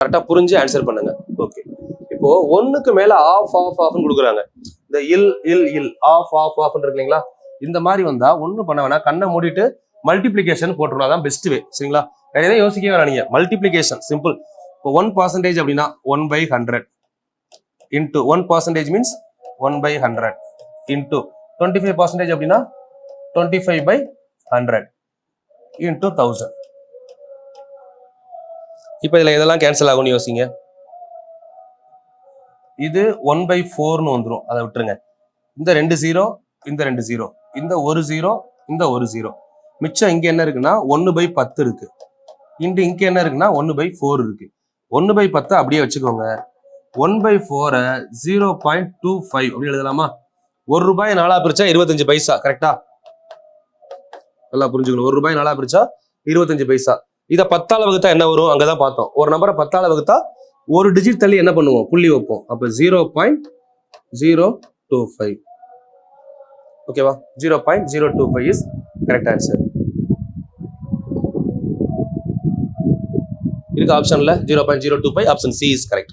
கரெக்டாக புரிஞ்சு ஆன்சர் பண்ணுங்க. ஓகே, இப்போ ஒன்றுக்கு மேலே ஆஃப் ஆஃப் ஆஃப்னு கொடுக்குறாங்க. இந்த இல் ஆஃப் ஆஃப் ஆஃப்னு இருக்கு இல்லைங்களா? இந்த மாதிரி வந்தால் ஒன்றும் பண்ண வேணா, கண்ணை மூடிட்டு மல்டிப்ளிகேஷன் போட்டுருணும். அதான் பெஸ்ட் வே. சரிங்களா? வேற எதையும் யோசிக்கவே வேணாம். நீங்கள் மல்டிப்ளிகேஷன் சிம்பிள். இப்போ 1% அப்படின்னா 1/100 இன்ட்டு 1% மீன்ஸ் 1/100 இன்ட்டு 25% அப்படின்னா 25/100 இன்ட்டு 1000. இப்போ இதில் இதெல்லாம் கேன்சல் ஆகும்னு யோசிங்க. இது 1/4ன்னு வந்துடும். அதை விட்டுருங்க. இந்த 2 0, இந்த 2 0, இந்த 1 0, இந்த 1 0. மிச்சம் இங்கே என்ன இருக்குன்னா 1/10 இருக்கு. இங்கே என்ன இருக்குன்னா 1/4 இருக்கு. 1/10 அப்படியே வச்சுக்கோங்க. 1/4 0.25 அப்படி எழுதலாமா? ₹1 4 பிரிச்சா 25 பைசா. கரெக்டா? நல்லா புரிஞ்சுக்கணும். ₹1 4 பிரிச்சா 25 பைசா. இதை 10ஆல வகுத்தா என்ன வரும்? அங்கதான் பார்த்தோம். ஒரு நம்பரை 10ஆல வகுத்தா ஒரு டிஜிட் தள்ளி என்ன பண்ணுவோம்? புள்ளி வைப்போம். அப்ப 0.025. ஓகேவா? 0.025 இஸ் கரெக்ட் ஆன்சர். இருக்கு ஆப்ஷன்ல 0.025. Option C is correct.